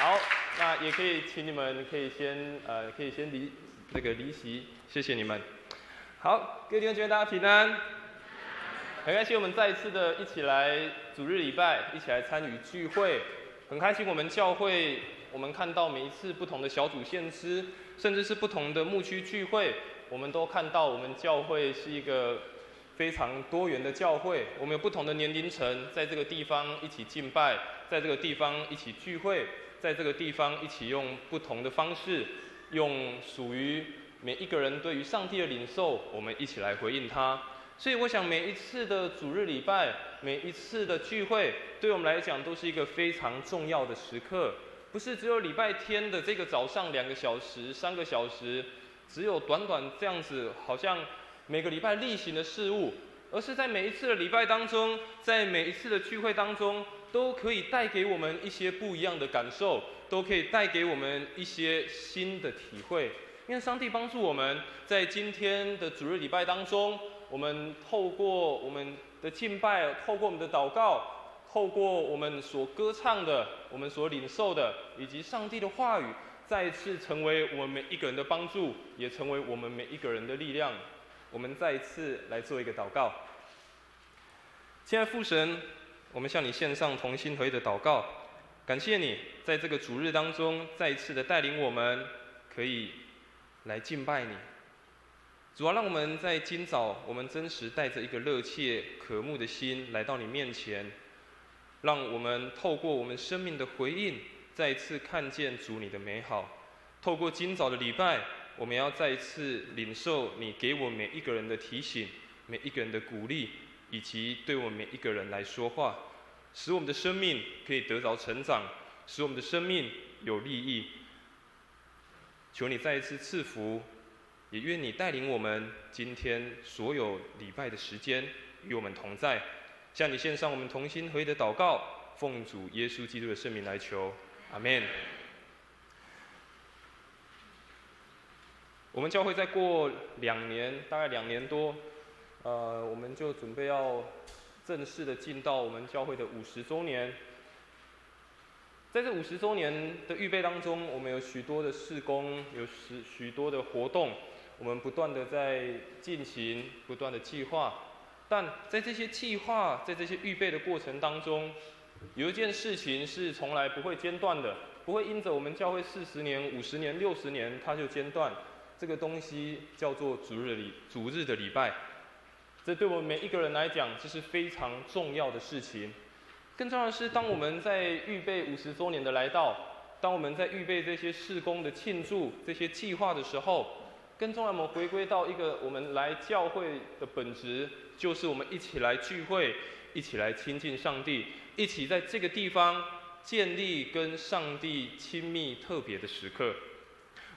好，那也可以请你们可以先离席，谢谢你们。好，各位弟兄姐妹大家平安。很开心我们再一次的一起来主日礼拜，一起来参与聚会。很开心我们教会，我们看到每一次不同的小组献诗，甚至是不同的牧区聚会，我们都看到我们教会是一个非常多元的教会。我们有不同的年龄层，在这个地方一起敬拜，在这个地方一起聚会，在这个地方一起用不同的方式，用属于每一个人对于上帝的领受，我们一起来回应他。所以我想每一次的主日礼拜，每一次的聚会，对我们来讲都是一个非常重要的时刻。不是只有礼拜天的这个早上2个小时、3个小时，只有短短这样子，好像每个礼拜例行的事物，而是在每一次的礼拜当中，在每一次的聚会当中，都可以带给我们一些不一样的感受，都可以带给我们一些新的体会。因为上帝帮助我们在今天的主日礼拜当中，我们透过我们的敬拜，透过我们的祷告，透过我们所歌唱的，我们所领受的，以及上帝的话语，再一次成为我们每一个人的帮助，也成为我们每一个人的力量。我们再一次来做一个祷告。亲爱的父神，我们向你献上同心合意的祷告，感谢你在这个主日当中再一次的带领我们，可以来敬拜你。主啊，让我们在今早，我们真实带着一个热切渴慕的心来到你面前，让我们透过我们生命的回应，再一次看见主你的美好。透过今早的礼拜，我们要再一次领受你给我每一个人的提醒，每一个人的鼓励，以及对我们每一个人来说话，使我们的生命可以得着成长，使我们的生命有利益。求你再一次赐福，也愿你带领我们今天所有礼拜的时间与我们同在。向你献上我们同心合意的祷告，奉主耶稣基督的圣名来求，阿们。我们教会再过2年，大概2年多，我们就准备要正式的进到我们教会的50周年。在这50周年的预备当中，我们有许多的事工，有许多的活动，我们不断的在进行，不断的计划。但在这些计划，在这些预备的过程当中，有一件事情是从来不会间断的，不会因着我们教会40年、50年、60年它就间断。这个东西叫做主日的礼拜。这对我们每一个人来讲，这是非常重要的事情。更重要的是，当我们在预备50周年的来到，当我们在预备这些事工的庆祝、这些计划的时候，更重要，我们回归到一个我们来教会的本质，就是我们一起来聚会，一起来亲近上帝，一起在这个地方建立跟上帝亲密特别的时刻。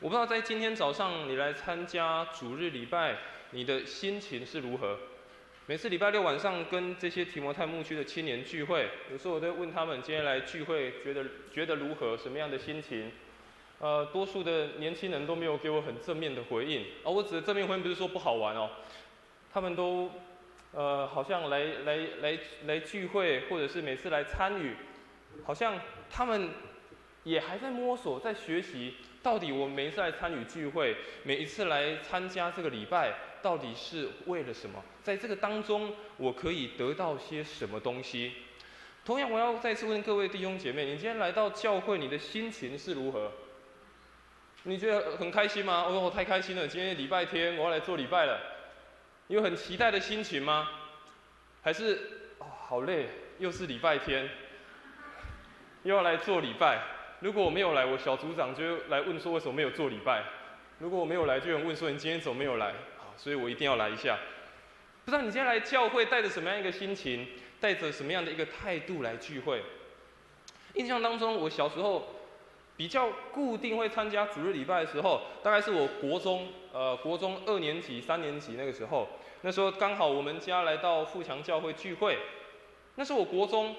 我不知道在今天早上你来参加主日礼拜，你的心情是如何？每次礼拜6晚上跟这些提摩太牧区的青年聚会，有时候我都会问他们今天来聚会觉得如何，什么样的心情？多数的年轻人都没有给我很正面的回应。我指的正面回应不是说不好玩哦，他们都好像来聚会，或者是每次来参与，好像他们也还在摸索，在学习，到底我每一次来参与聚会，每一次来参加这个礼拜，到底是为了什么？在这个当中，我可以得到些什么东西？同样，我要再次问各位弟兄姐妹，你今天来到教会，你的心情是如何？你觉得很开心吗？我太开心了，今天礼拜天，我要来做礼拜了。你有很期待的心情吗？还是好累，又是礼拜天，又要来做礼拜？如果我没有来，我小组长就来问说为什么没有做礼拜。如果我没有来，就有人问说你今天怎么没有来？所以我一定要来一下。不知道你今天来教会带着什么样一个心情，带着什么样的一个态度来聚会？印象当中，我小时候比较固定会参加主日礼拜的时候，大概是我国中2年级、3年级那个时候。那时候刚好我们家来到富强教会聚会，那是我国中。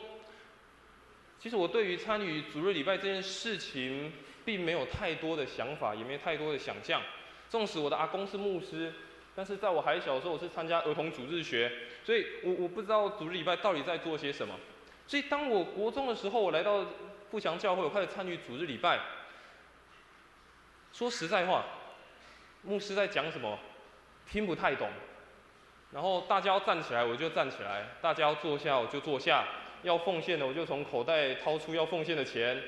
其实我对于参与主日礼拜这件事情，并没有太多的想法，也没有太多的想象。纵使我的阿公是牧师，但是在我还小的时候，我是参加儿童主日学，所以我不知道主日礼拜到底在做些什么。所以当我国中的时候，我来到富强教会，我开始参与主日礼拜。说实在话，牧师在讲什么，听不太懂。然后大家要站起来，我就站起来；大家要坐下，我就坐下；要奉献的，我就从口袋掏出要奉献的钱。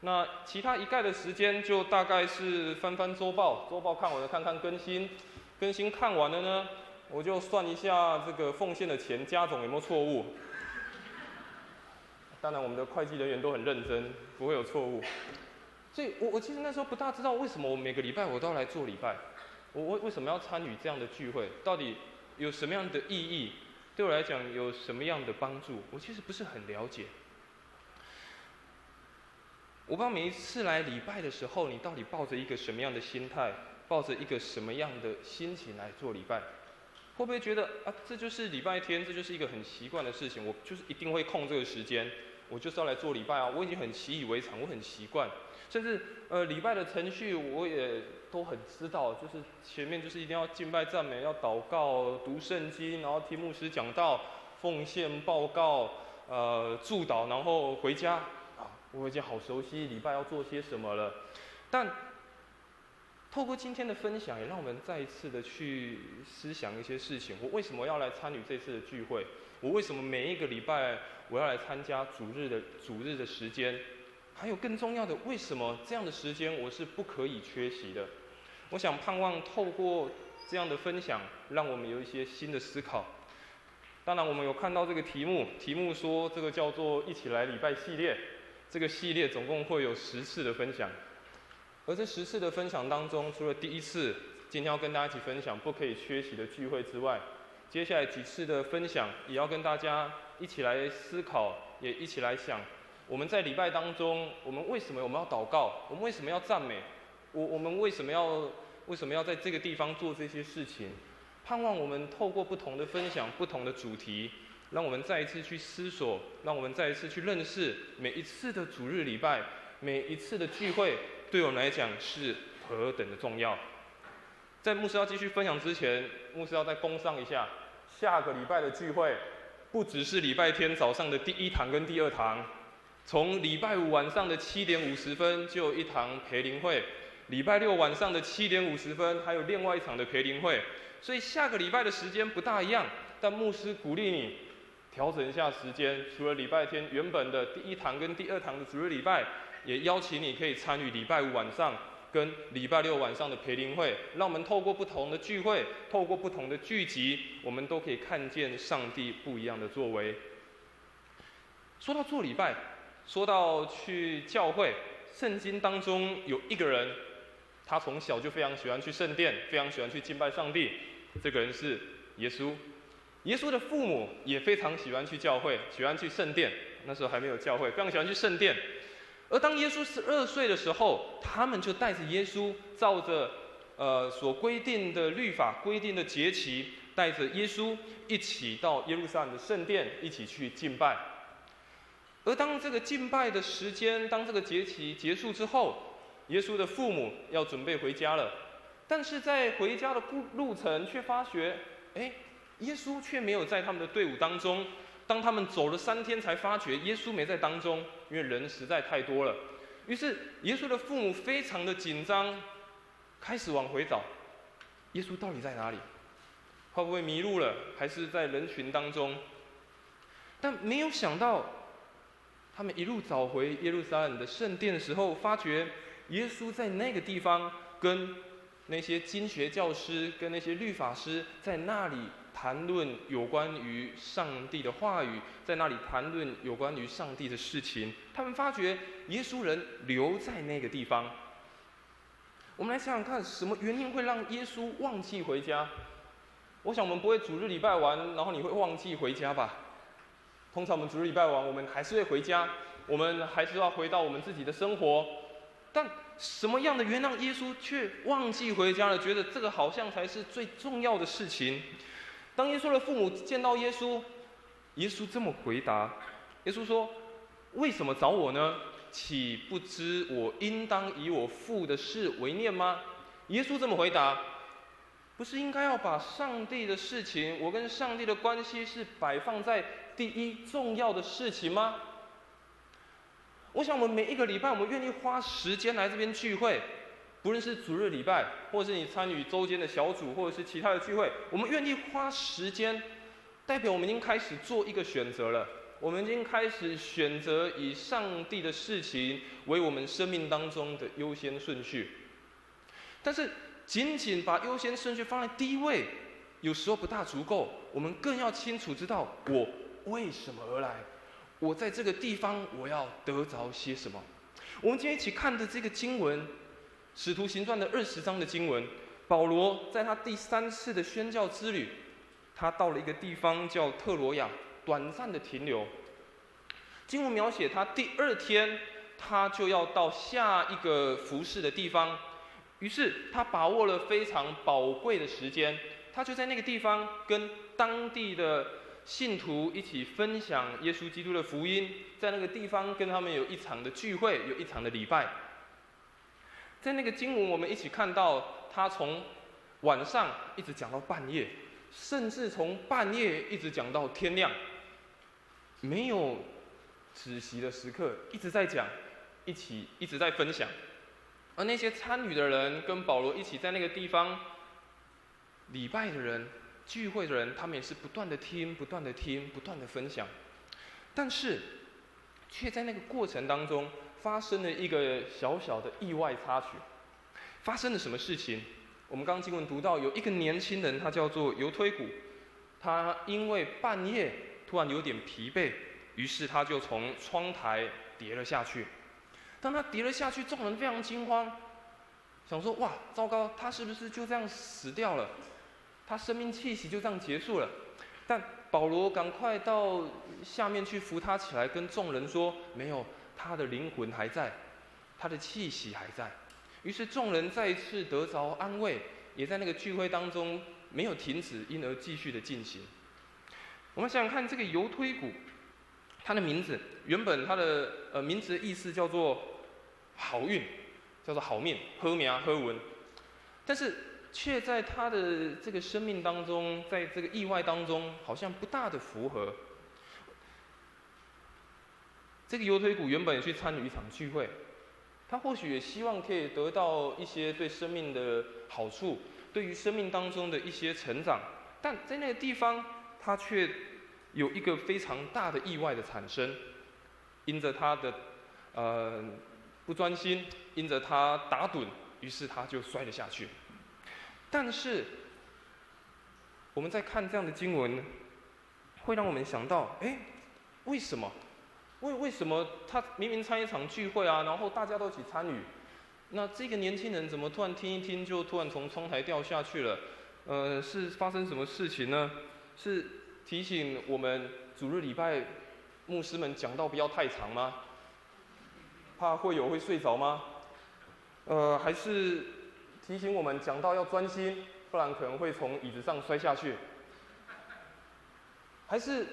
那其他一概的时间，就大概是翻翻周报，周报看完了，看看更新，更新看完了呢，我就算一下这个奉献的钱加总有没有错误。当然，我们的会计人员都很认真，不会有错误。所以我其实那时候不大知道为什么我每个礼拜我都要来做礼拜，我为什么要参与这样的聚会，到底有什么样的意义？对我来讲有什么样的帮助？我其实不是很了解。我不知道每一次来礼拜的时候，你到底抱着一个什么样的心态，抱着一个什么样的心情来做礼拜？会不会觉得啊，这就是礼拜天，这就是一个很习惯的事情，我就是一定会空这个时间，我就是要来做礼拜啊，我已经很习以为常，我很习惯。甚至礼拜的程序我也都很知道，就是前面就是一定要敬拜赞美，要祷告、读圣经，然后听牧师讲道、奉献报告、祝祷，然后回家啊，我已经好熟悉礼拜要做些什么了。但透过今天的分享，也让我们再一次的去思想一些事情。我为什么要来参与这次的聚会？我为什么每一个礼拜我要来参加主日的时间？还有更重要的，为什么这样的时间我是不可以缺席的？我想盼望透过这样的分享，让我们有一些新的思考。当然，我们有看到这个题目说这个叫做“一起来礼拜”系列。这个系列总共会有10次的分享，而这10次的分享当中，除了第1次今天要跟大家一起分享不可以缺席的聚会之外，接下来几次的分享也要跟大家一起来思考，也一起来想。我们在礼拜当中，我们为什么要祷告？我们为什么要赞美？我们为什么要在这个地方做这些事情？盼望我们透过不同的分享、不同的主题，让我们再一次去思索，让我们再一次去认识每一次的主日礼拜，每一次的聚会，对我们来讲是何等的重要。在牧师要继续分享之前，牧师要再工商一下，下个礼拜的聚会，不只是礼拜天早上的第1堂跟第2堂。从礼拜5晚上的7点50分就有一堂培灵会，礼拜6晚上的7点50分还有另外一场的培灵会，所以下个礼拜的时间不大一样，但牧师鼓励你调整一下时间，除了礼拜天原本的第1堂跟第2堂的主日礼拜，也邀请你可以参与礼拜5晚上跟礼拜6晚上的培灵会，让我们透过不同的聚会，透过不同的聚集，我们都可以看见上帝不一样的作为。说到做礼拜，说到去教会，圣经当中有一个人，他从小就非常喜欢去圣殿，非常喜欢去敬拜上帝。这个人是耶稣。耶稣的父母也非常喜欢去教会，喜欢去圣殿。那时候还没有教会，非常喜欢去圣殿。而当耶稣12岁的时候，他们就带着耶稣，照着所规定的律法、规定的节期，带着耶稣一起到耶路撒冷的圣殿，一起去敬拜。而当这个敬拜的时间，当这个节期结束之后，耶稣的父母要准备回家了。但是在回家的路程，却发觉，耶稣却没有在他们的队伍当中。当他们走了3天，才发觉耶稣没在当中，因为人实在太多了。于是耶稣的父母非常的紧张，开始往回找，耶稣到底在哪里？会不会迷路了？还是在人群当中？但没有想到，他们一路找回耶路撒冷的圣殿的时候，发觉耶稣在那个地方跟那些经学教师、跟那些律法师在那里谈论有关于上帝的话语，在那里谈论有关于上帝的事情。他们发觉耶稣人留在那个地方。我们来想想看，什么原因会让耶稣忘记回家？我想我们不会主日礼拜完，然后你会忘记回家吧？通常我们主日礼拜完，我们还是会回家，我们还是要回到我们自己的生活。但什么样的原因让耶稣却忘记回家了？觉得这个好像才是最重要的事情。当耶稣的父母见到耶稣，耶稣这么回答：耶稣说：“为什么找我呢？岂不知我应当以我父的事为念吗？”耶稣这么回答，不是应该要把上帝的事情，我跟上帝的关系是摆放在第一重要的事情吗？我想我们每一个礼拜，我们愿意花时间来这边聚会，不论是主日礼拜，或是你参与周间的小组，或者是其他的聚会，我们愿意花时间，代表我们已经开始做一个选择了。我们已经开始选择以上帝的事情为我们生命当中的优先顺序。但是，仅仅把优先顺序放在第一位，有时候不大足够。我们更要清楚知道我为什么而来，我在这个地方我要得着些什么。我们今天一起看的这个经文，《使徒行传》的20章的经文，保罗在他第3次的宣教之旅，他到了一个地方叫特罗亚，短暂的停留。经文描写他第2天，他就要到下一个服侍的地方，于是他把握了非常宝贵的时间，他就在那个地方跟当地的信徒一起分享耶稣基督的福音，在那个地方跟他们有一场的聚会，有一场的礼拜。在那个经文，我们一起看到他从晚上一直讲到半夜，甚至从半夜一直讲到天亮，没有止息的时刻，一直在讲，一直在分享。而那些参与的人跟保罗一起在那个地方礼拜的人、聚会的人，他们也是不断的听、不断的听、不断的分享。但是，却在那个过程当中发生了一个小小的意外插曲。发生了什么事情？我们刚刚经文读到，有一个年轻人，他叫做犹推古，他因为半夜突然有点疲惫，于是他就从窗台跌了下去。当他跌了下去，众人非常惊慌，想说：哇，糟糕，他是不是就这样死掉了？他生命气息就这样结束了？但保罗赶快到下面去扶他起来，跟众人说：没有，他的灵魂还在，他的气息还在。于是众人再一次得着安慰，也在那个聚会当中没有停止，因而继续的进行。我们想想看，这个犹推古，他的名字原本他的名字的意思叫做好运，叫做好命，好命好运，但是却在他的这个生命当中，在这个意外当中，好像不大的符合。这个犹推古原本也去参与一场聚会，他或许也希望可以得到一些对生命的好处，对于生命当中的一些成长，但在那个地方，他却有一个非常大的意外的产生，因着他的不专心，因着他打盹，于是他就摔了下去。但是我们在看这样的经文，会让我们想到，为什么？为什么他明明参一场聚会啊，然后大家都一起参与，那这个年轻人怎么突然听一听就突然从窗台掉下去了？是发生什么事情呢？是提醒我们主日礼拜牧师们讲道不要太长吗？怕会友会睡着吗？还是提醒我们讲道要专心，不然可能会从椅子上摔下去？还是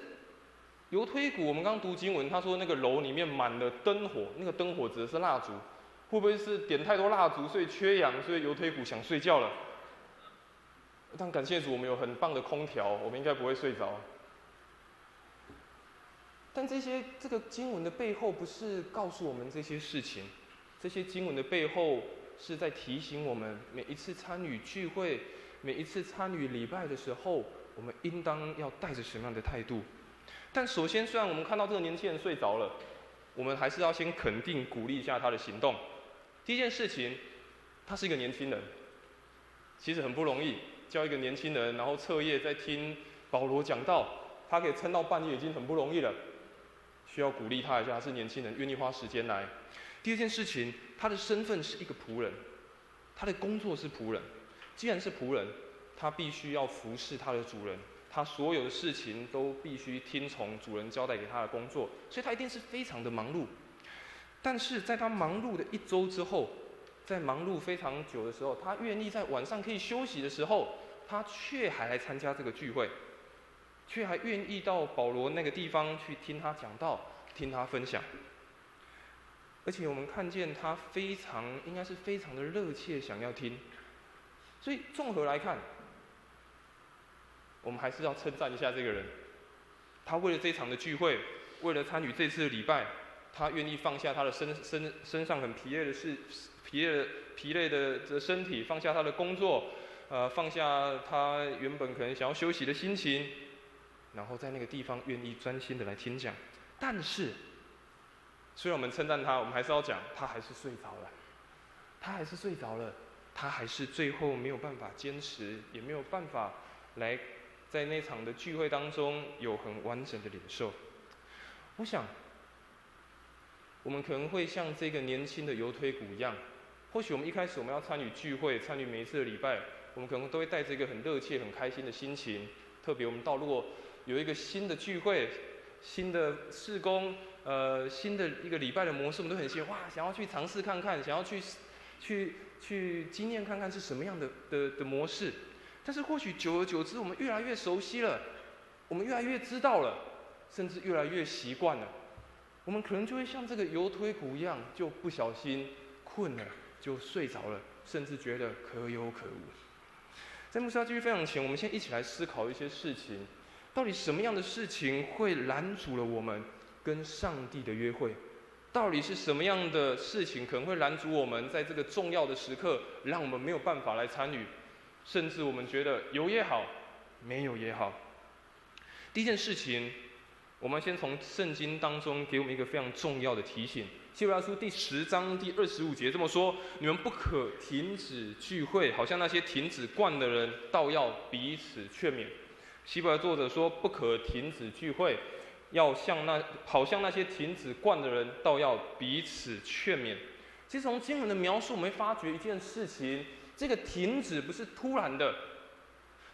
犹推古，我们刚读经文，他说那个楼里面满了灯火，那个灯火指的是蜡烛，会不会是点太多蜡烛，所以缺氧，所以犹推古想睡觉了？但感谢主，我们有很棒的空调，我们应该不会睡着。但这个经文的背后，不是告诉我们这些事情，这些经文的背后是在提醒我们，每一次参与聚会，每一次参与礼拜的时候，我们应当要带着什么样的态度？但首先，虽然我们看到这个年轻人睡着了，我们还是要先肯定、鼓励一下他的行动。第一件事情，他是一个年轻人，其实很不容易，叫一个年轻人，然后彻夜在听保罗讲道，他可以撑到半夜已经很不容易了，需要鼓励他一下，他是年轻人，愿意花时间来。第二件事情，他的身份是一个仆人，他的工作是仆人。既然是仆人，他必须要服侍他的主人。他所有的事情都必须听从主人交代给他的工作，所以他一定是非常的忙碌。但是在他忙碌的1周之后，在忙碌非常久的时候，他愿意在晚上可以休息的时候，他却还来参加这个聚会，却还愿意到保罗那个地方去听他讲道，听他分享。而且我们看见他应该是非常的热切想要听。所以综合来看，我们还是要称赞一下这个人。他为了这一场的聚会，为了参与这次的礼拜，他愿意放下他的身上很疲累的身体，放下他的工作，放下他原本可能想要休息的心情，然后在那个地方愿意专心的来听讲。但是，虽然我们称赞他，我们还是要讲，他还是睡着了，他还是最后没有办法坚持，也没有办法来在那场的聚会当中有很完整的领受。我想，我们可能会像这个年轻的犹推谷一样，或许我们一开始我们要参与聚会，参与每一次的礼拜，我们可能都会带着一个很热切、很开心的心情。特别我们如果有一个新的聚会、新的事工、新的一个礼拜的模式，我们都很想要去尝试看看，想要去经验看看是什么样的模式。但是或许久而久之，我们越来越熟悉了，我们越来越知道了，甚至越来越习惯了，我们可能就会像这个犹推谷一样，就不小心困了，就睡着了，甚至觉得可有可无。在牧师要继续分享前，我们先一起来思考一些事情，到底什么样的事情会拦阻了我们跟上帝的约会？到底是什么样的事情可能会拦阻我们在这个重要的时刻，让我们没有办法来参与，甚至我们觉得有也好，没有也好。第一件事情，我们先从圣经当中给我们一个非常重要的提醒。希伯来书第10章第25节这么说：你们不可停止聚会，好像那些停止惯的人，倒要彼此劝勉。希伯来作者说，不可停止聚会，好像那些停止惯的人，倒要彼此劝勉。其实从经文的描述，我们会发觉一件事情：这个停止不是突然的，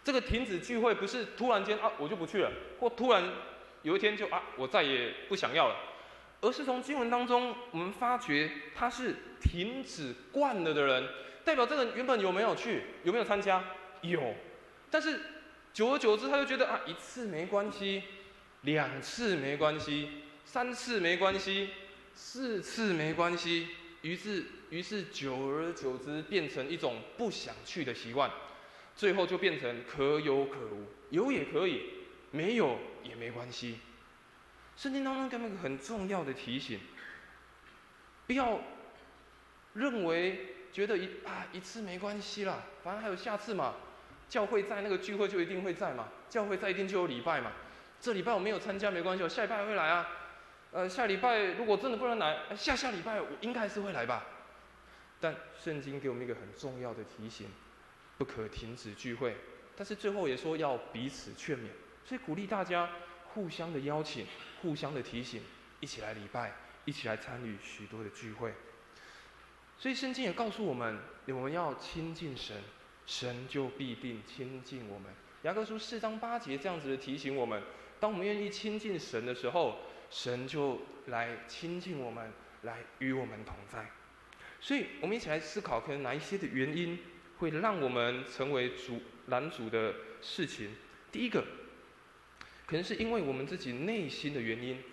这个停止聚会不是突然间我就不去了，或突然有一天就我再也不想要了，而是从经文当中我们发觉他是停止惯了的人，代表这个人原本有没有去，有没有参加？有，但是久而久之他就觉得1次没关系，2次没关系，3次没关系，4次没关系，于是久而久之变成一种不想去的习惯，最后就变成可有可无，有也可以，没有也没关系。圣经当中给我们一个很重要的提醒，不要认为觉得一次没关系啦，反正还有下次嘛，教会在那个聚会就一定会在嘛，教会在一定就有礼拜嘛，这礼拜我没有参加没关系，我下礼拜会来啊，下礼拜如果真的不能来，下礼拜我应该是会来吧。但圣经给我们一个很重要的提醒，不可停止聚会，但是最后也说要彼此劝勉，所以鼓励大家互相的邀请，互相的提醒，一起来礼拜，一起来参与许多的聚会。所以圣经也告诉我们要亲近神，神就必定亲近我们。雅各书4章8节这样子的提醒我们，当我们愿意亲近神的时候，神就来亲近我们，来与我们同在。所以我们一起来思考，可能哪一些的原因会让我们成为拦阻的事情。第一个，可能是因为我们自己内心的原因。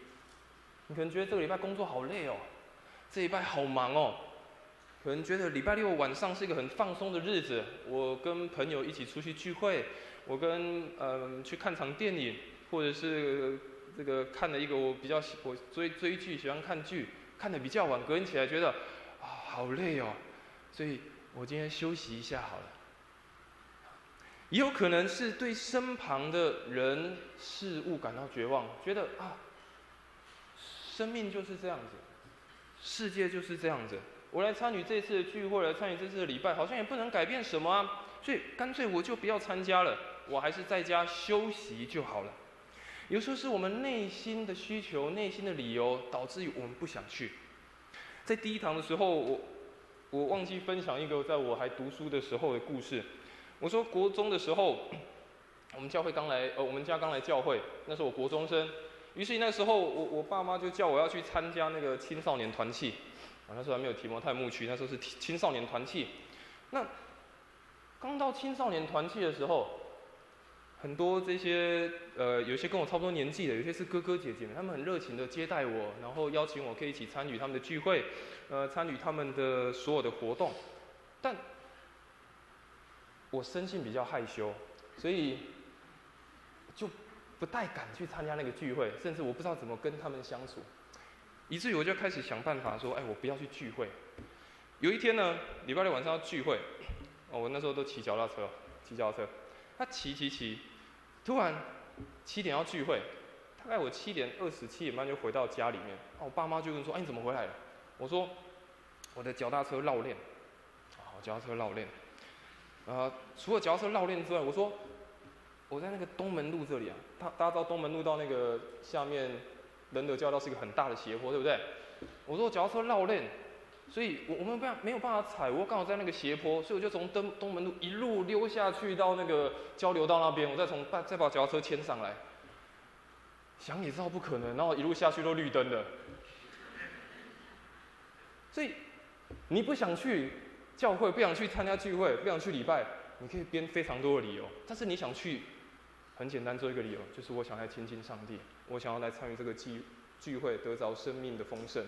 你可能觉得这个礼拜工作好累哦，这礼拜好忙哦，可能觉得礼拜6晚上是一个很放松的日子，我跟朋友一起出去聚会，我去看场电影，或者是这个看了一个我追剧，喜欢看剧，看得比较晚，隔天起来觉得好累哦，所以我今天休息一下好了。也有可能是对身旁的人事物感到绝望，觉得生命就是这样子，世界就是这样子，我来参与这次的聚会，来参与这次的礼拜，好像也不能改变什么啊，所以干脆我就不要参加了，我还是在家休息就好了。有时候是我们内心的需求、内心的理由，导致于我们不想去。在第一堂的时候，我忘记分享一个在我还读书的时候的故事。我说国中的时候，我们家刚来教会，那时候我国中生。于是那时候我爸妈就叫我要去参加那个青少年团契，那时候还没有提摩太牧区，那时候是青少年团契。那刚到青少年团契的时候，很多这些有些跟我差不多年纪的，有些是哥哥姐姐们，他们很热情的接待我，然后邀请我可以一起参与他们的聚会，参与他们的所有的活动。但我生性比较害羞，所以就不太敢去参加那个聚会，甚至我不知道怎么跟他们相处。以至于我就开始想办法说，我不要去聚会。有一天呢，礼拜六晚上要聚会，我那时候都骑脚踏车，他骑，突然7点要聚会，大概我7点20、7点半就回到家里面，我爸妈就问说，你怎么回来了？我说我的脚踏车绕链，我脚踏车绕链。除了脚踏车绕链之外，我说我在那个东门路这里啊，大家知道东门路到那个下面仁德交道是一个很大的斜坡，对不对？我说我脚踏车绕链，所以我们没有办法踩，我刚好在那个斜坡，所以我就从东门路一路溜下去到那个交流道那边，我再把脚踏车牵上来。想也知道不可能，然后一路下去都绿灯的。所以你不想去教会，不想去参加聚会，不想去礼拜，你可以编非常多的理由。但是你想去，很简单，做一个理由，就是我想来亲近上帝，我想要来参与这个聚会，得着生命的丰盛。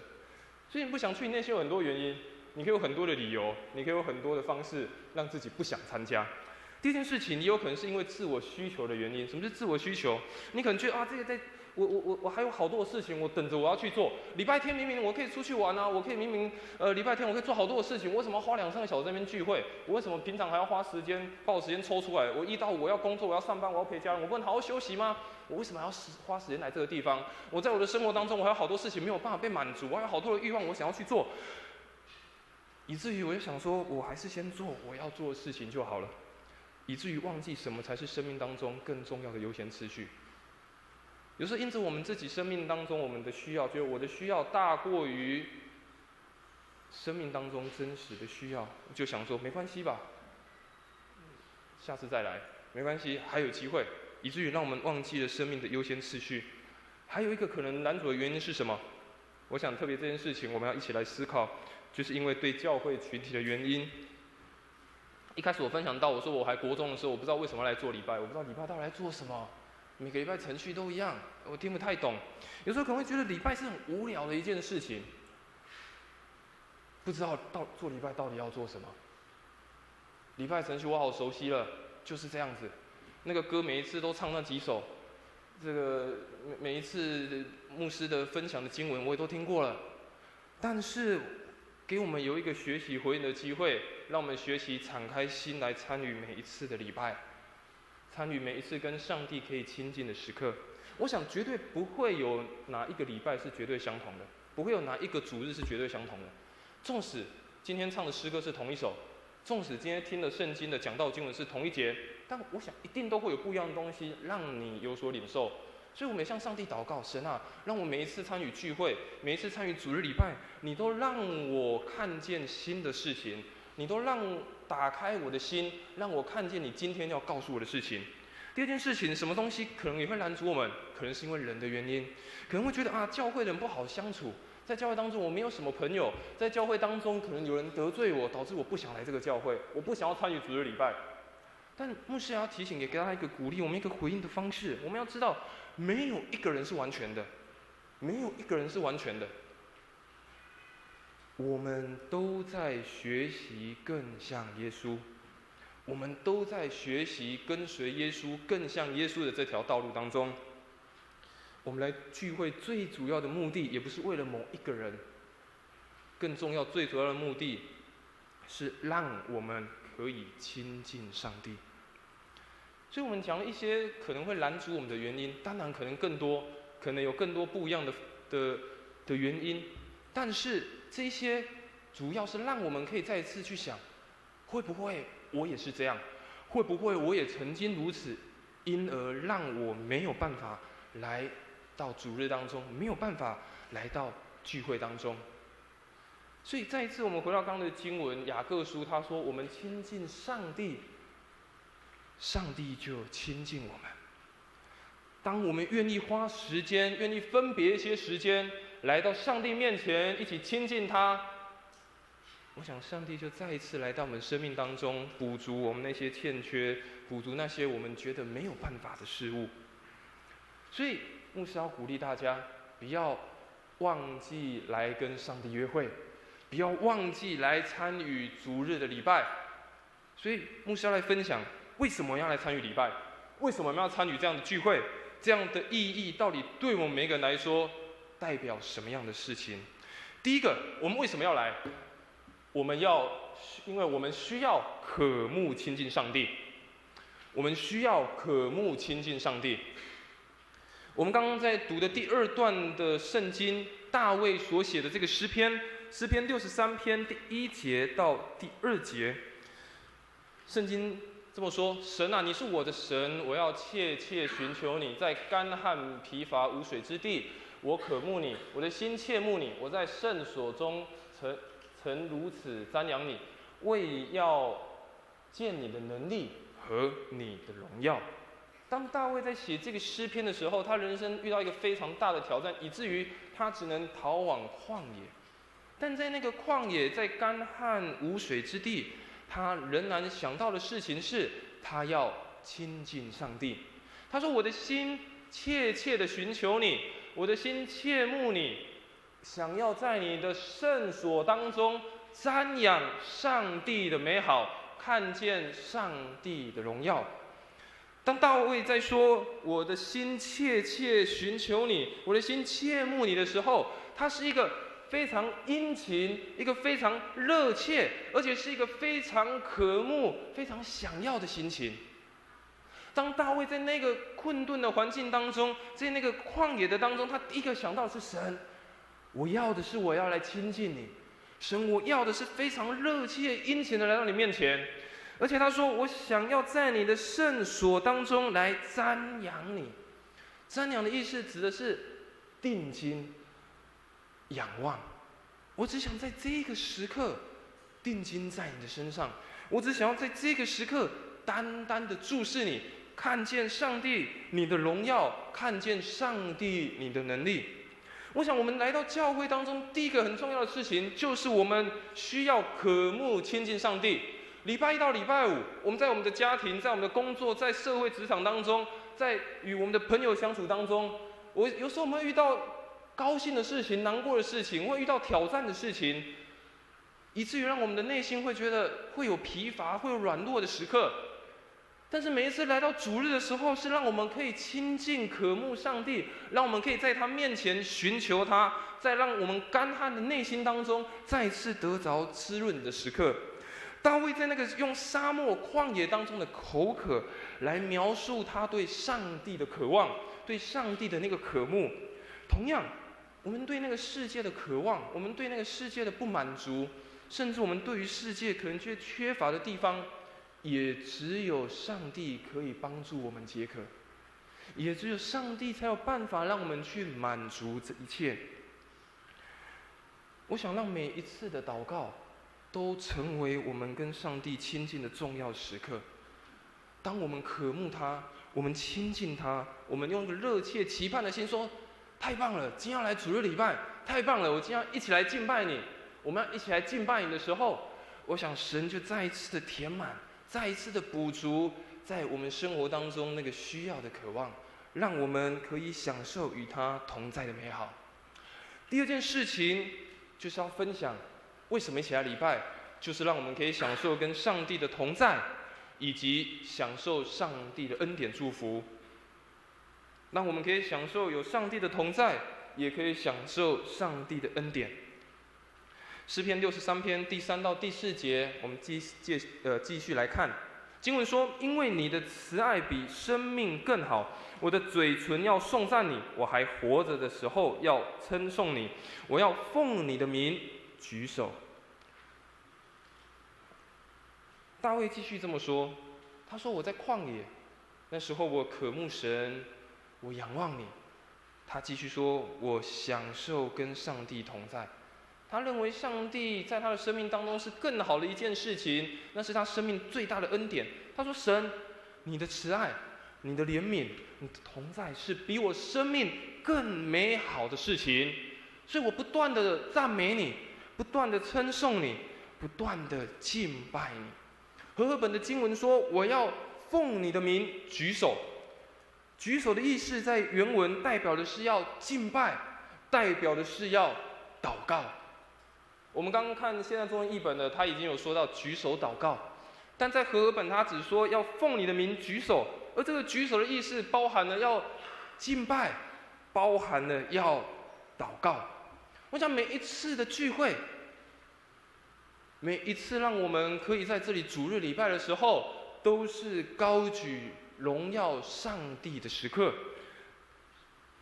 所以你不想去，那些有很多原因，你可以有很多的理由，你可以有很多的方式让自己不想参加。第一件事情，你有可能是因为自我需求的原因。什么是自我需求？你可能觉得这个我还有好多的事情，我等着我要去做。礼拜天明明我可以出去玩啊，我可以明明礼拜天我可以做好多的事情，我为什么要花2、3个小时在那边聚会？我为什么平常还要花时间把我时间抽出来？我1到5我要工作，我要上班，我要陪家人，我不能好好休息吗？我为什么还要花时间来这个地方？我在我的生活当中，我还有好多事情没有办法被满足，我还有好多的欲望我想要去做，以至于我就想说，我还是先做我要做的事情就好了，以至于忘记什么才是生命当中更重要的优先次序。有时候因此我们自己生命当中我们的需要，觉得我的需要大过于生命当中真实的需要，就想说没关系吧，下次再来，没关系，还有机会，以至于让我们忘记了生命的优先次序。还有一个可能拦阻的原因是什么？我想特别这件事情我们要一起来思考，就是因为对教会群体的原因。一开始我分享到，我说我还国中的时候，我不知道为什么来做礼拜，我不知道礼拜到底来做什么，每个礼拜程序都一样，我听不太懂。有时候可能会觉得礼拜是很无聊的一件事情，不知道做礼拜到底要做什么。礼拜程序我好熟悉了，就是这样子。那个歌每一次都唱那几首，这个每一次牧师的分享的经文我也都听过了，但是给我们有一个学习回应的机会，让我们学习敞开心来参与每一次的礼拜，参与每一次跟上帝可以亲近的时刻。我想绝对不会有哪一个礼拜是绝对相同的，不会有哪一个主日是绝对相同的。纵使今天唱的诗歌是同一首，纵使今天听的圣经的讲道经文是同一节，但我想一定都会有不一样的东西让你有所领受。所以我们也向上帝祷告，神啊，让我每一次参与聚会，每一次参与主日礼拜，你都让我看见新的事情，你都打开我的心，让我看见你今天要告诉我的事情。第二件事情，什么东西可能也会拦阻我们？可能是因为人的原因，可能会觉得教会人不好相处，在教会当中我没有什么朋友，在教会当中可能有人得罪我，导致我不想来这个教会，我不想要参与主日礼拜。但牧师要提醒，也给大家一个鼓励，我们一个回应的方式。我们要知道，没有一个人是完全的，没有一个人是完全的。我们都在学习更像耶稣，我们都在学习跟随耶稣更像耶稣的这条道路当中。我们来聚会最主要的目的，也不是为了某一个人，更重要最主要的目的是让我们可以亲近上帝。所以我们讲了一些可能会拦阻我们的原因，当然可能更多，可能有更多不一样的原因，但是这些主要是让我们可以再一次去想，会不会我也是这样？会不会我也曾经如此，因而让我没有办法来到主日当中，没有办法来到聚会当中？所以再一次我们回到刚刚的经文，雅各书他说，我们亲近上帝，上帝就亲近我们。当我们愿意花时间，愿意分别一些时间来到上帝面前，一起亲近他，我想上帝就再一次来到我们生命当中，补足我们那些欠缺，补足那些我们觉得没有办法的事物。所以牧师要鼓励大家，不要忘记来跟上帝约会，不要忘记来参与主日的礼拜。所以牧师要来分享，为什么要来参与礼拜？为什么我们要参与这样的聚会？这样的意义到底对我们每个人来说代表什么样的事情？第一个，我们为什么要来？因为我们需要渴慕亲近上帝。我们需要渴慕亲近上帝。我们刚刚在读的第二段的圣经，大卫所写的这个诗篇63篇第1节到第2节，圣经这么说：神啊，你是我的神，我要切切寻求你，在干旱疲乏无水之地，我渴慕你，我的心切慕你，我在圣所中曾如此瞻仰你，为要见你的能力和你的荣耀。当大卫在写这个诗篇的时候，他人生遇到一个非常大的挑战，以至于他只能逃往旷野。但在那个旷野，在干旱无水之地，他仍然想到的事情是，他要亲近上帝。他说：“我的心切切的寻求你，我的心切慕你，想要在你的圣所当中瞻仰上帝的美好，看见上帝的荣耀。”当大卫在说“我的心切切寻求你，我的心切慕你”的时候，他是一个非常殷勤、一个非常热切，而且是一个非常渴慕、非常想要的心情。当大卫在那个困顿的环境当中，在那个旷野的当中，他第一个想到的是神，我要的是我要来亲近你，神，我要的是非常热切、殷勤的来到你面前。而且他说：“我想要在你的圣所当中来瞻仰你。”瞻仰的意思指的是定睛、仰望。我只想在这个时刻定睛在你的身上，我只想要在这个时刻单单的注视你，看见上帝你的荣耀，看见上帝你的能力。我想我们来到教会当中，第一个很重要的事情就是我们需要渴慕亲近上帝。礼拜一到礼拜五，我们在我们的家庭，在我们的工作，在社会职场当中，在与我们的朋友相处当中，有时候我们会遇到高兴的事情、难过的事情，会遇到挑战的事情，以至于让我们的内心会觉得会有疲乏、会有软弱的时刻。但是每一次来到主日的时候，是让我们可以亲近渴慕上帝，让我们可以在他面前寻求他，再让我们干旱的内心当中再次得着滋润的时刻。大卫在那个用沙漠旷野当中的口渴来描述他对上帝的渴望，对上帝的那个渴慕。同样，我们对那个世界的渴望，我们对那个世界的不满足，甚至我们对于世界可能缺乏的地方，也只有上帝可以帮助我们解渴，也只有上帝才有办法让我们去满足这一切。我想让每一次的祷告都成为我们跟上帝亲近的重要时刻。当我们渴慕他，我们亲近他，我们用一个热切期盼的心说：“太棒了，今天要来主日礼拜，太棒了，我今天要一起来敬拜你。”我们要一起来敬拜你的时候，我想神就再一次的填满，再一次的补足在我们生活当中那个需要的渴望，让我们可以享受与他同在的美好。第二件事情就是要分享。为什么一起来礼拜？就是让我们可以享受跟上帝的同在，以及享受上帝的恩典祝福。让我们可以享受有上帝的同在，也可以享受上帝的恩典。诗篇63篇第3到第4节，我们继续来看。经文说：“因为你的慈爱比生命更好，我的嘴唇要颂赞你，我还活着的时候要称颂你，我要奉你的名举手。”大卫继续这么说，他说：“我在旷野，那时候我渴慕神，我仰望你。”他继续说：“我享受跟上帝同在。”他认为上帝在他的生命当中是更好的一件事情，那是他生命最大的恩典。他说：“神，你的慈爱、你的怜悯、你的同在，是比我生命更美好的事情。所以我不断的赞美你，不断的称颂你，不断的敬拜你。”和合本的经文说：“我要奉你的名举手。”举手的意思在原文代表的是要敬拜，代表的是要祷告。我们刚刚看现在中文译本的，他已经有说到举手祷告，但在和合本他只说要奉你的名举手，而这个举手的意思包含了要敬拜，包含了要祷告。我想每一次的聚会，每一次让我们可以在这里主日礼拜的时候，都是高举荣耀上帝的时刻，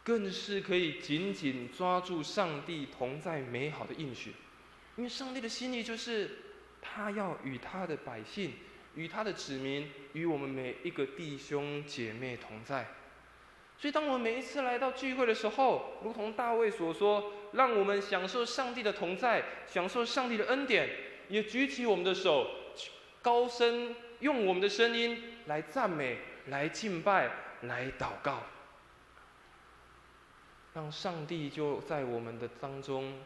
更是可以紧紧抓住上帝同在美好的应许。因为上帝的心意就是他要与他的百姓，与他的子民，与我们每一个弟兄姐妹同在。所以当我们每一次来到聚会的时候，如同大卫所说，让我们享受上帝的同在，享受上帝的恩典，也举起我们的手，高声用我们的声音来赞美，来敬拜，来祷告，让上帝就在我们的当中，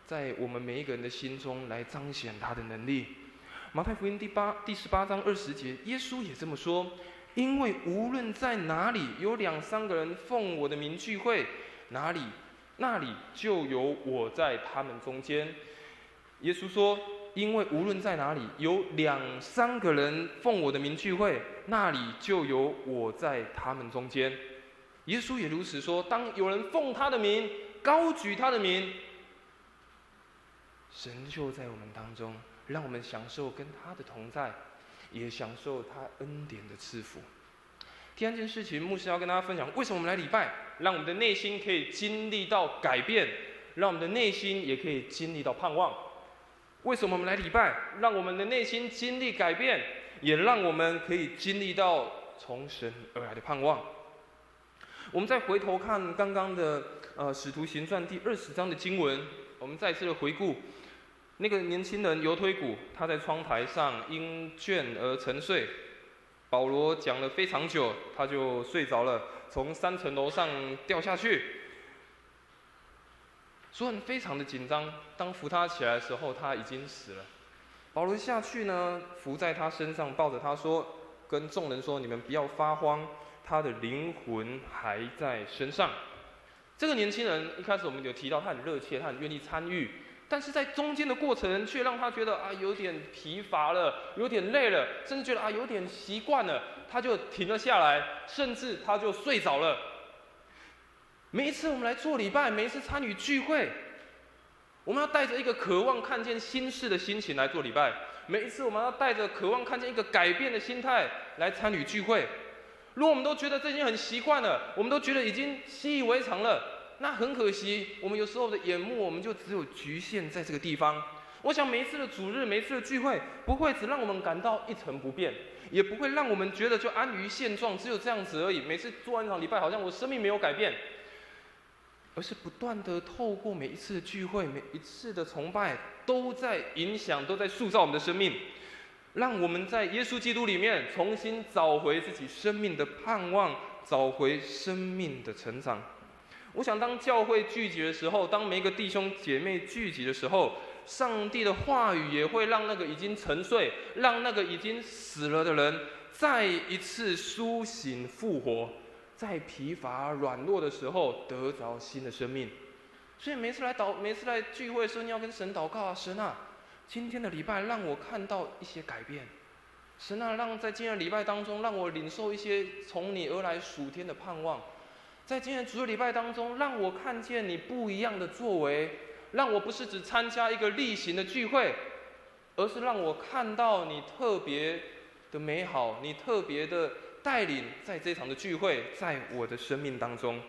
在我们每一个人的心中来彰显他的能力。马太福音第18章20节，耶稣也这么说：因为无论在哪里有2、3个人奉我的名聚会，那里就有我在他们中间。耶稣说，因为无论在哪里有2、3个人奉我的名聚会，那里就有我在他们中间。耶稣也如此说，当有人奉他的名，高举他的名，神就在我们当中，让我们享受跟他的同在，也享受他恩典的赐福。第3件事情，牧师要跟大家分享，为什么我们来礼拜，让我们的内心可以经历到改变，让我们的内心也可以经历到盼望。为什么我们来礼拜，让我们的内心经历改变，也让我们可以经历到从神而来的盼望。我们再回头看刚刚的使徒行传第20章的经文，我们再次的回顾那个年轻人犹推古，他在窗台上因倦而沉睡。保罗讲了非常久，他就睡着了，从3层楼上掉下去。所有人非常的紧张，当扶他起来的时候，他已经死了。保罗下去呢，扶在他身上，抱着他说，跟众人说：“你们不要发慌，他的灵魂还在身上。”这个年轻人一开始我们有提到，他很热切，他很愿意参与。但是在中间的过程，却让他觉得有点疲乏了，有点累了，甚至觉得有点习惯了，他就停了下来，甚至他就睡着了。每一次我们来做礼拜，每一次参与聚会，我们要带着一个渴望看见新事的心情来做礼拜。每一次我们要带着渴望看见一个改变的心态来参与聚会。如果我们都觉得这已经很习惯了，我们都觉得已经习以为常了，那很可惜，我们有时候的眼目，我们就只有局限在这个地方。我想每一次的主日，每一次的聚会，不会只让我们感到一成不变，也不会让我们觉得就安于现状，只有这样子而已。每次做完一场礼拜，好像我生命没有改变，而是不断的透过每一次的聚会，每一次的崇拜，都在影响，都在塑造我们的生命，让我们在耶稣基督里面重新找回自己生命的盼望，找回生命的成长。我想当教会聚集的时候，当每一个弟兄姐妹聚集的时候，上帝的话语也会让那个已经沉睡，让那个已经死了的人再一次苏醒复活，在疲乏软弱的时候得着新的生命。所以每次来聚会的时候，你要跟神祷告神啊，今天的礼拜让我看到一些改变，神啊，让在今天的礼拜当中，让我领受一些从你而来属天的盼望。在今天的主日礼拜当中，让我看见你不一样的作为，让我不是只参加一个例行的聚会，而是让我看到你特别的美好，你特别的带领在这场的聚会，在我的生命当中。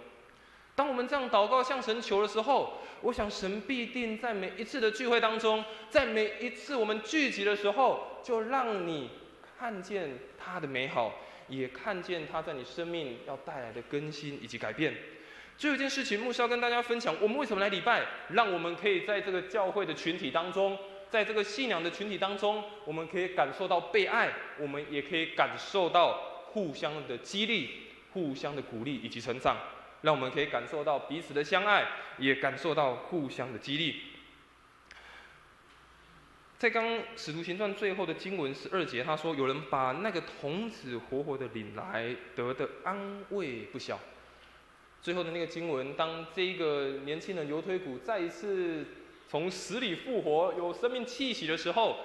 当我们这样祷告向神求的时候，我想神必定在每一次的聚会当中，在每一次我们聚集的时候，就让你看见他的美好，也看见他在你生命要带来的更新以及改变。最后一件事情，牧师要跟大家分享，我们为什么来礼拜，让我们可以在这个教会的群体当中，在这个信仰的群体当中，我们可以感受到被爱，我们也可以感受到互相的激励、互相的鼓励以及成长，让我们可以感受到彼此的相爱，也感受到互相的激励。在刚使徒行传最后的经文12节，他说有人把那个童子活活的领来，得的安慰不小。最后的那个经文，当这个年轻人犹推古再一次从死里复活，有生命气息的时候，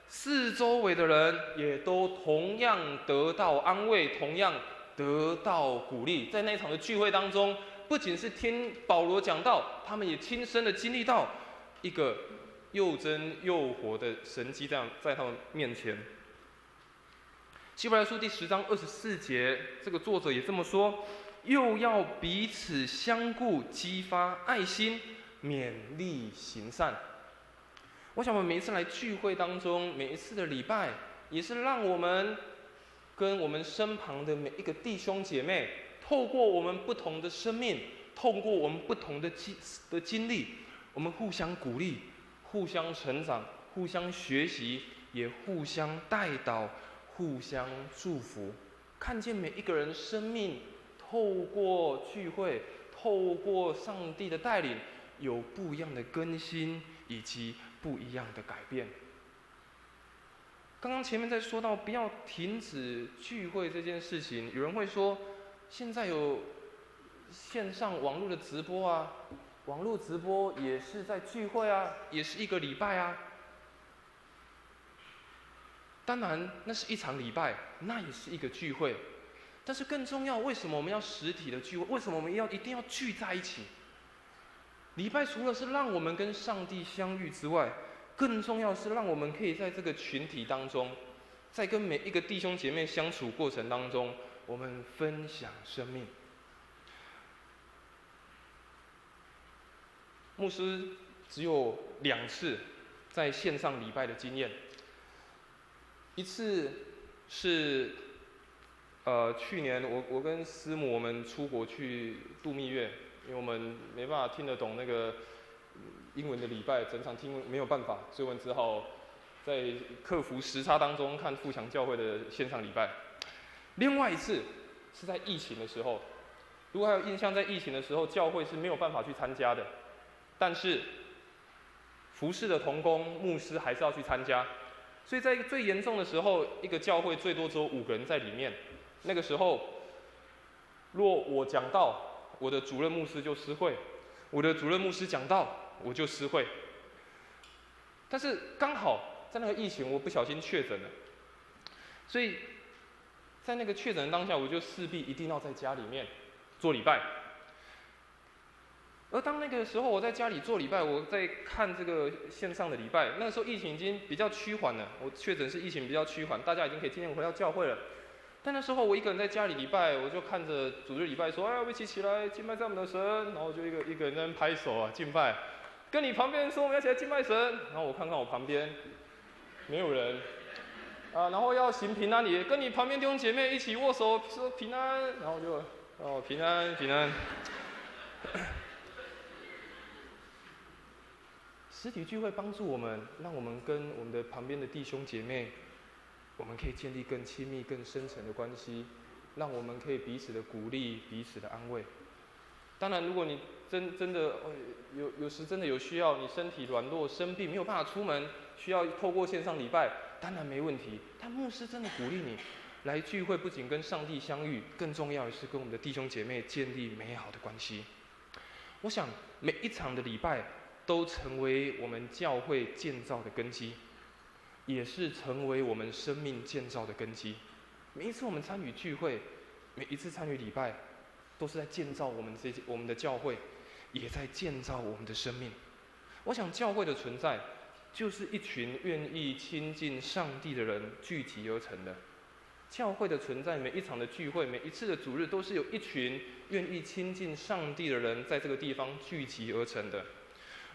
四周围的人也都同样得到安慰，同样得到鼓励。在那场的聚会当中，不仅是听保罗讲道，他们也亲身的经历到一个又真又活的神迹，这样在他们面前。希伯来书第10章24节，这个作者也这么说：又要彼此相顾，激发爱心，勉励行善。我想我们每一次来聚会当中，每一次的礼拜，也是让我们跟我们身旁的每一个弟兄姐妹，透过我们不同的生命，透过我们不同的经历，我们互相鼓励，互相成长，互相学习，也互相带导，互相祝福。看见每一个人生命透过聚会，透过上帝的带领，有不一样的更新，以及不一样的改变。刚刚前面在说到不要停止聚会这件事情，有人会说，现在有线上网络的直播啊，网络直播也是在聚会啊，也是一个礼拜啊。当然，那是一场礼拜，那也是一个聚会。但是更重要，为什么我们要实体的聚会？为什么我们一定要聚在一起？礼拜除了是让我们跟上帝相遇之外，更重要是让我们可以在这个群体当中，在跟每一个弟兄姐妹相处过程当中，我们分享生命。牧师只有2次在线上礼拜的经验，一次是去年我跟师母我们出国去度蜜月，因为我们没办法听得懂那个英文的礼拜，整场听没有办法，所以我们只好在克服时差当中看富强教会的线上礼拜。另外一次是在疫情的时候，如果还有印象，在疫情的时候，教会是没有办法去参加的，但是服侍的同工牧师还是要去参加。所以在最严重的时候，一个教会最多只有5个人在里面。那个时候，若我讲道，我的主任牧师就失会；我的主任牧师讲道，我就失会。但是刚好在那个疫情，我不小心确诊了，所以在那个确诊的当下，我就势必一定要在家里面做礼拜。而当那个时候我在家里做礼拜，我在看这个线上的礼拜，那个时候疫情已经比较趋缓了，我确诊是疫情比较趋缓，大家已经可以天天回到教会了。但那时候我一个人在家里礼拜，我就看着主日礼拜说：“哎，我们一起起来敬拜赞美的神。”然后我就一个人在那拍手啊敬拜，跟你旁边说我们要起来敬拜神。然后我看看我旁边没有人啊，然后要行平安礼，跟你旁边弟兄姐妹一起握手说平安，然后就平安平安。实体聚会帮助我们，让我们跟我们的旁边的弟兄姐妹，我们可以建立更亲密、更深层的关系，让我们可以彼此的鼓励、彼此的安慰。当然，如果你真的有时真的有需要，你身体软弱、生病没有办法出门，需要透过线上礼拜，当然没问题。但牧师真的鼓励你来聚会，不仅跟上帝相遇，更重要的是跟我们的弟兄姐妹建立美好的关系。我想每一场的礼拜都成为我们教会建造的根基，也是成为我们生命建造的根基。每一次我们参与聚会，每一次参与礼拜，都是在建造我们的教会，也在建造我们的生命。我想教会的存在，就是一群愿意亲近上帝的人聚集而成的。教会的存在，每一场的聚会，每一次的主日，都是有一群愿意亲近上帝的人在这个地方聚集而成的。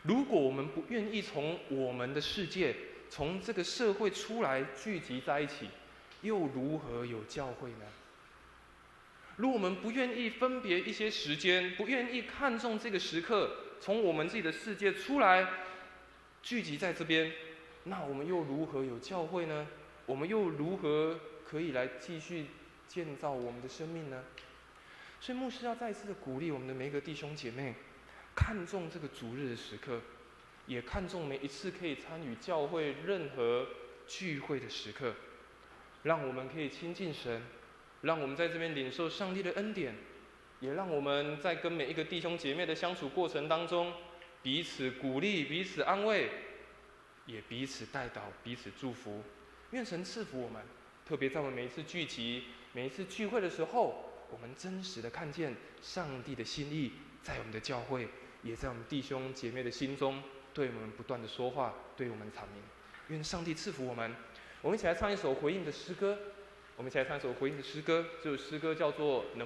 如果我们不愿意从我们的世界，从这个社会出来聚集在一起，又如何有教会呢？如果我们不愿意分别一些时间，不愿意看重这个时刻，从我们自己的世界出来聚集在这边，那我们又如何有教会呢？我们又如何可以来继续建造我们的生命呢？所以牧师要再次的鼓励我们的每一个弟兄姐妹，看重这个主日的时刻，也看重每一次可以参与教会任何聚会的时刻，让我们可以亲近神，让我们在这边领受上帝的恩典，也让我们在跟每一个弟兄姐妹的相处过程当中，彼此鼓励，彼此安慰，也彼此带导，彼此祝福。愿神赐福我们，特别在我们每一次聚集、每一次聚会的时候，我们真实的看见上帝的心意在我们的教会，也在我们弟兄姐妹的心中，对我们不断的说话，对我们阐明。愿上帝赐福我们。我们一起来唱一首回应的诗歌。这首诗歌叫做《能》。